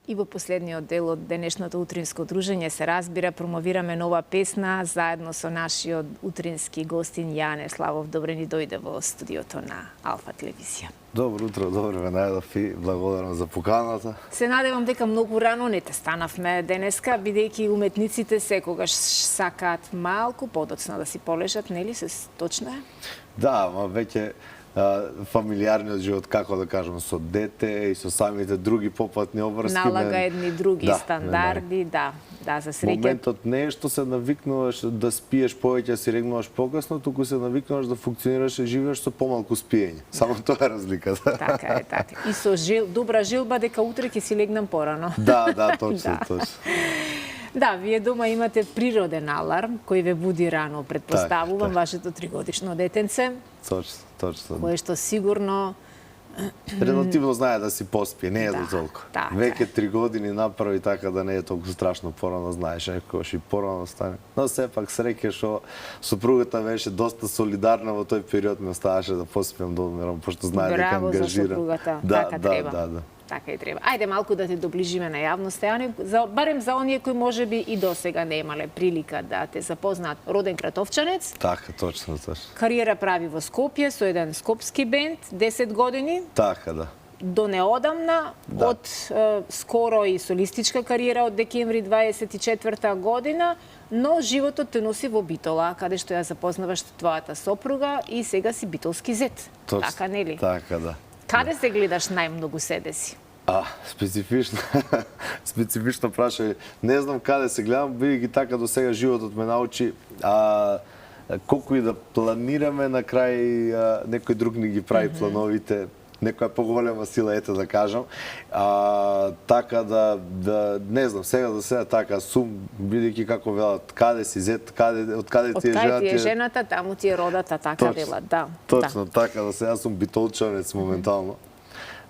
И во последниот дел од денешното утринско дружење се разбира, промовираме нова песна заедно со нашиот утрински гостин Јане Славов. Добре ни дојде во студиото на Алфа телевизија. Добро утро, добро ве најдов и благодарам за поканата. Се надевам дека многу рано не те станавме денеска, бидејќи уметниците секогаш сакаат малку подоцна да си полежат, нели се точно е? Да, ма веќе фамилиарниот живот, како да кажам, со дете и со самите други попатни обврски. Налага едни други стандарди, да, за среќа. Моментот не е што се навикнуваш да спиеш повеќе, си регнуваш покасно, туку се навикнуваш да функционираш и живееш со помалку спиење. Само тоа е разликата. Така е, така. И со добра жилба дека утре ќе си легнам порано. Да, точно, точно. Да, вие дома имате природен аларм кој ве буди рано, предпоставувам, вашето 3-годишно детенце. Точно. Кое што сигурно релативно знае да си поспие, не е до толку. Веќе 3 години направи така да не е толку страшно порано, знаеш, некојаш и порано стане. Но сепак среќа што супругата беше доста солидарна во тој период, ми оставаше да поспиам да одмерам, пошто знае дека ангажира. Браво за супругата, така треба. Така и треба. Ајде малку да те доближиме на јавноста, барем за оние кои можеби и досега не имале прилика да те запознаат. Роден Кратовчанец. Така, точно. Кариера прави во Скопје со еден скопски бенд, 10 години. Така, да. До неодамна, од скоро и солистичка кариера од декември 24 година, но животот те носи во Битола, каде што ја запознаваш твојата сопруга и сега си битолски зет. Така, нели? Така, да. Каде се гледаш најмногу себе си? Специфично прашање. Не знам каде се гледам, бидејќи така до сега животот ме научи. Колку и да планираме, на крај некој друг ни ги прави плановите, некоја поголема сила, ете да кажам. Така да, не знам, сега до сега така сум, бидејќи како велат, каде си зет, од каде ти е жената? Од каде ти е жената, таму ти е родата, така велат, да. Точно, така да сега сум битолчанец моментално.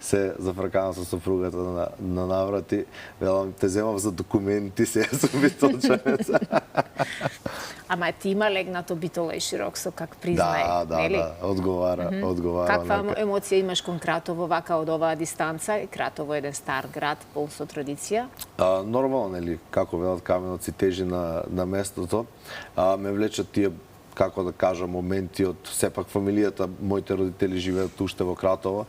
Се зафркавам со сопругата на наврати, велам, те земав за документи, сега сум битолчанец. Ама ти има легнато Битола и Широксо, как признај, нели? Да, одговара. Каква емоција имаш кон Кратово вака од оваа дистанца? Кратово е еден стар град, пол со традиција. Нормално, нели, како велат, каменот си тежи на местото. Ме влечат тие, како да кажам, моменти од сепак фамилијата, моите родители живеат уште во Кратово,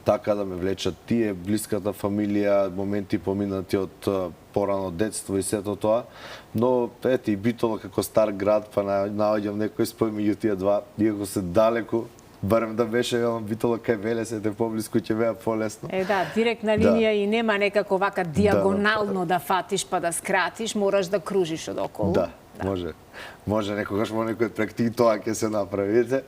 така да ме влечат тие, блиската фамилија, моменти поминати од порано детство и сето тоа. Но, ете, и Битола како стар град, па наоѓам некој спој меѓу тие два, иако се далеку, барем да беше Битола кај Велес, ете поблиску ќе беа полесно. Да, директна линија и нема некако вака диагонално да фатиш па да скратиш, мораш да кружиш одоколу. Да, може некогаш во некој практик тоа ќе се направите.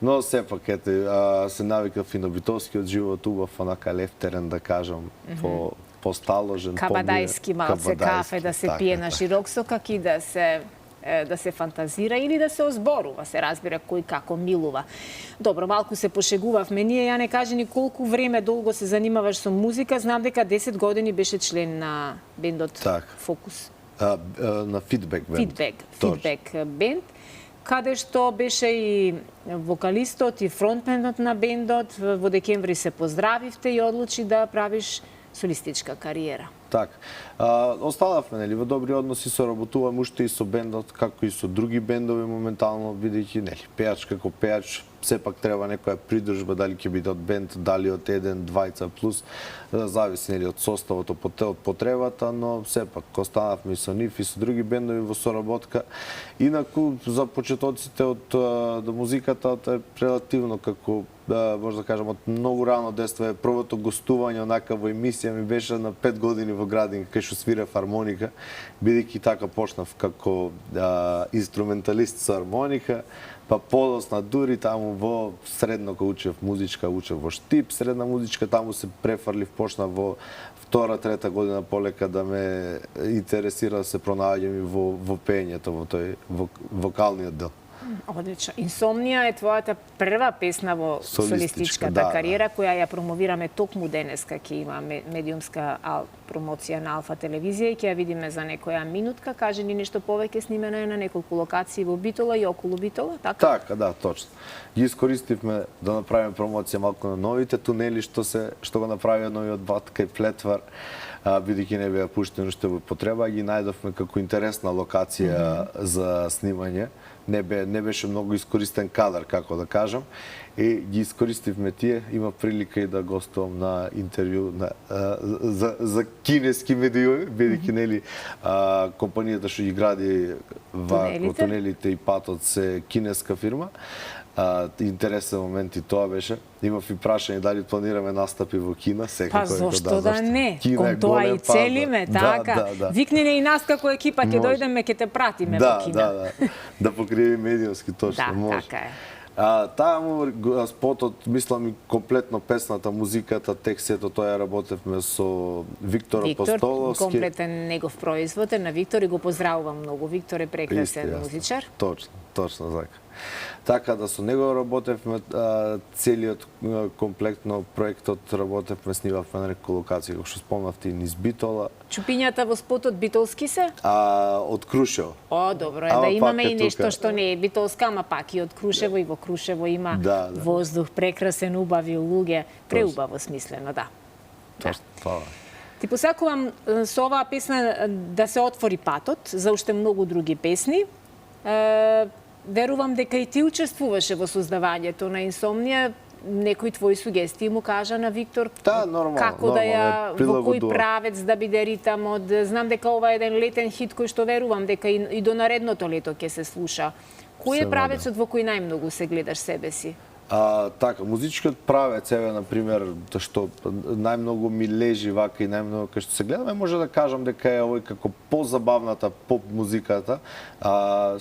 Но сепак, ете, се навикав и на битолскиот живот, убав, онака лефтерен, да кажам, посталожен. Кабадајски малце кафе да се пие на Широксо, как и да се фантазира или да се озборува, се разбира кој како милува. Добро, малку се пошегувавме ние, ја не кажи ни колку време долго се занимаваш со музика, знам дека 10 години беше член на бендот Фокус. На Фидбек бенд. Фидбек бенд, каде што беше и вокалистот и фронтменот на бендот. Во декември се поздравивте и одлучи да правиш солистичка кариера. Така. Останавме, нели, во добри односи, соработувам уште и со бендот, како и со други бендови моментално, бидејќи, нели, пеач како пеач, сепак треба некоја придружба, дали ќе биде од бенд, дали од еден, двајца плюс, зависи, нели, од составот, од потребата, но сепак останавме и со нив и со други бендови во соработка. Инаку, за почетоците од музиката, е релативно како, може да кажам, од многу рано детство е првото гостување онака во емисија ми беше на 5 години во градинка, кај што свирев хармоника, бидејќи така почнав како инструменталист со хармоника, па подосна дури таму во средно кога учев музичка, учев во Штип, средна музичка, таму се префрлив, почнав во втора, трета година полека да ме интересира да се пронаоѓам и во пеењето, во тој вокалниот дел. Одлично. Инсомнија е твојата прва песна во солистичката кариера, која ја промовираме токму денеска, ќе има медиумска промоција на Алфа телевизија и ќе ја видиме за некоја минутка. Кажи ни нешто повеќе, снимена е на неколку локации во Битола и околу Битола, така? Така, да, точно. Ги искористивме да направиме промоција малку на новите тунели што го направија новиот бат кај Плетвар. бидејќи не беа пуштени уште во употреба, ги најдовме како интересна локација за снимање. Не беше многу искористен кадар, како да кажам, и ги искористивме тие. Има прилика и да гостувам на интервју за кинески медиуми, бидејќи нели компанијата што ги гради тунелите и патот се кинеска фирма. Интересен момент и тоа беше. Имав и прашање дали планираме настапи во Кина, секако. Па зошто да не? Кон тоа и целиме, така. Викнене и нас како екипа, ќе дојдеме, ќе те пратиме во Кина. Да покриви медиумски, точно, може. Да, така е. Таму спотот, мислам и комплетно песната, музиката, текстот, тоа ја работевме со Виктор Апостоловски. Комплетен негов производ е на Виктор и го поздравувам многу. Виктор е прекрасен музичар. Точно така. Така да со него работевме целиот комплектно проектот, работевме, снимавме на неколку локации, како што спомнавте, низ Битола. Чупињата во спотот битолски се? Од Крушево. О, добро е, да имаме и нешто што не е битолска, ама пак и од Крушево, и во Крушево има воздух прекрасен, убави луѓе, преубаво смислено, да. Точно, фала. Ти посакувам со оваа песна да се отвори патот за уште многу други песни. Верувам дека и ти учествуваше во создавањето на Инсомнија. Некои твои сугестии му кажа на Виктор како да ја, во кој правец да биде ритамот. Знам дека ова е еден летен хит кој што верувам дека и до наредното лето ќе се слуша. Кој е правецот во кој најмногу се гледаш себе си? Така, музичкиот правец, еве, например, што најмногу ми лежи вака и најмногу кај што се гледаме, може да кажам дека е овој како позабавната поп музиката.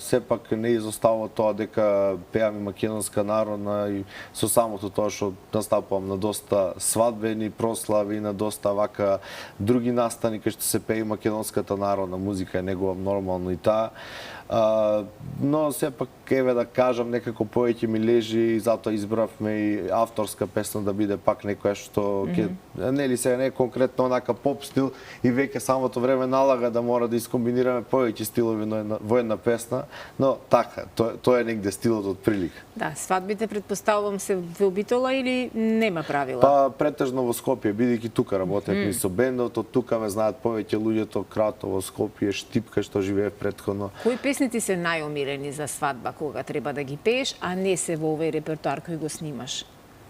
Сепак не изостава тоа дека пеам и македонска народна и со самото тоа што настапувам на доста свадбени прослави, на доста вака други настани кај што се пее македонската народна музика, е негова нормално и таа. Но сепак, еве да кажам, некако повеќе ми лежи и затоа избравме и авторска песна да биде пак некоја што нели сега не е конкретно онака поп стил и веќе самото време налага да мора да искомбинираме повеќе стилови во една песна, но така, тоа е негде стилот од прилика. Да, свадбите предпоставувам се во Битола или нема правила? Па претежно во Скопје, бидејќи тука работевме и со бендот, од тука ме знаат повеќе луѓето, Кратово, Скопје, Штипка што живее претходно. Кои песни ти се најомилени за свадба кога треба да ги пееш, а не се во овој репертоар кој го снимаш?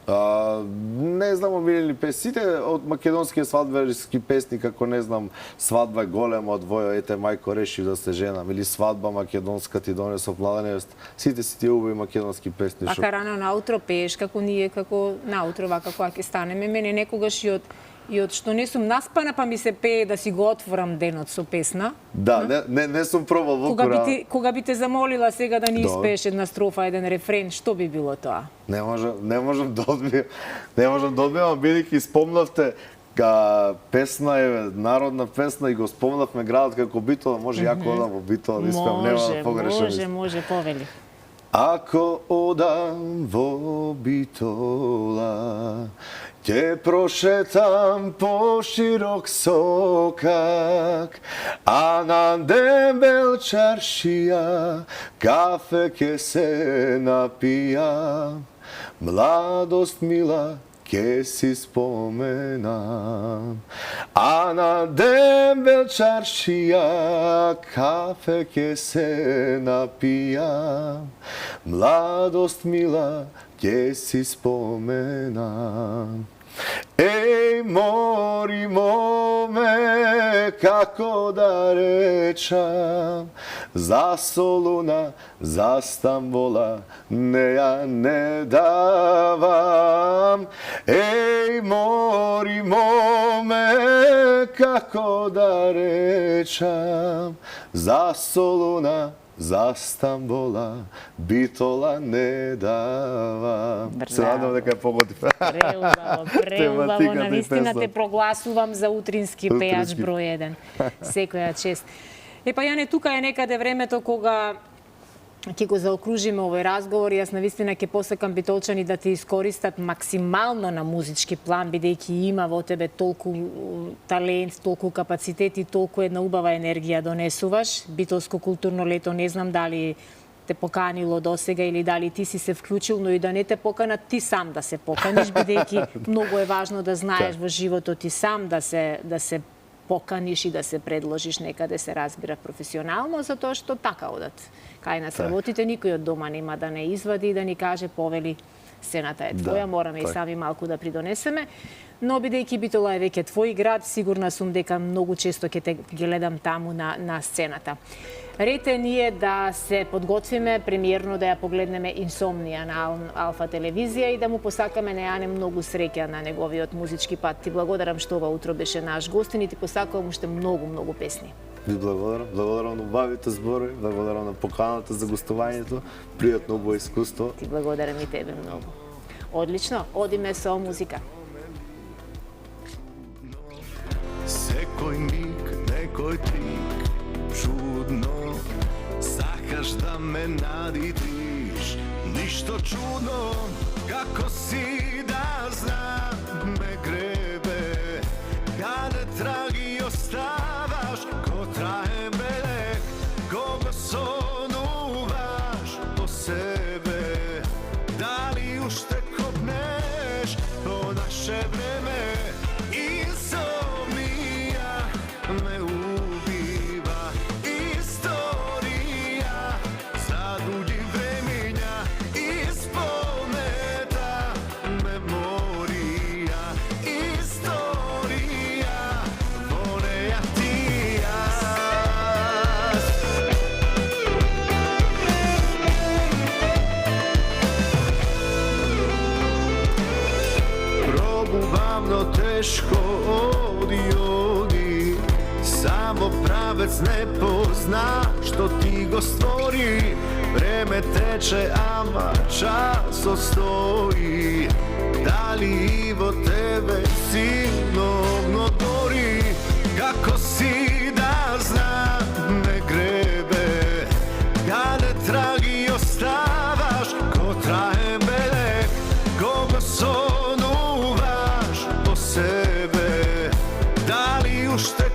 Не знам омилени песни. Сите од македонските свадберски песни, како не знам, Свадба е голема од Војо, ете мајко решив да се женам, или Свадба македонска ти донесов млада невеста. Сите си тие убави македонски песни. А рано наутро пееш како ние, како наутро, вака кога ќе станеме. Мене некогаш и од што не сум наспана, па ми се пее да си го отворам денот со песна. Да, не сум пробал во кора. Кога би те замолила сега да ни испееш една строфа, еден рефрен, што би било тоа? Не можам да одбијам. Не можам да одбијам, бидејќи спомнавте песна е народна песна и го спомнавме градот како Битола, може јако одам во Битола да испеам, нема погрешно. Може, повели. Ако одам во Битола, ќе прошетам по широк сокак, а на дебел чаршија кафе ќе се напијам, младост мила ќе си споменам, а на дебел чаршија кафе ќе се напијам, младост мила ќе си споменам. Еј, мори моме, како да речам, за Солуна, за Стамбола, не ја не давам. Еј, мори моме, како да речам, за Солуна, за Стамбола, Битола не дава. Се надам дека е погодив. Преубаво, навистина те прогласувам за утрински пејач број 1. Секоја чест. Епа, Јане, тука е некаде времето кога ќе го заокружиме овој разговор. Јас навистина ќе посакам битолчани да те искористат максимално на музички план, бидејќи има во тебе толку талент, толку капацитет и толку една убава енергија донесуваш. Битолско културно лето, не знам дали те поканило досега или дали ти си се вклучил, но и да не те поканат, ти сам да се поканиш, бидејќи многу е важно да знаеш во животот ти сам да се поканиш и да се предложиш некаде се разбира професионално, затоа што така одат. Кај нас работите, никој од дома нема да не извади и да ни каже повели сцената е твоја, мораме и сами малку да придонесеме. Но бидејќи Битола е веќе твој град, сигурна сум дека многу често ќе те гледам таму на сцената. Ред е ние да се подготвиме премиерно да ја погледнеме Инсомнија на Алфа телевизија и да му посакаме на Јане многу среќа на неговиот музички пат. Ти благодарам што ова утро беше наш гостин и ти посакувам уште многу песни. Ви благодарам. Благодарам на убавите зборови, благодарам на поканата за гостувањето. Пријатно убаво искуство. Ти благодарам и тебе многу. Одлично, одиме со музика. Секој миг, некој трик, чудно, сакаш да ме надитиш, ништо чудно, како си да знам ме гребе, каде траги оставаш, ко трае белек, кого сонуваш по себе, дали уште копнеш по наше време, me ubiva istorija za dulji vremenja ispometa memorija istorija voneja tija probuvamno teško odi samo pravec ne pozna što ti go stvori. Vreme teče, ama čas ostoji. Da li i vo tebe silno gori? Kako si da znam me grebe, kade tragi ostavaš, ko traje belek, kogo sonuvaš po sebe. Da li ušte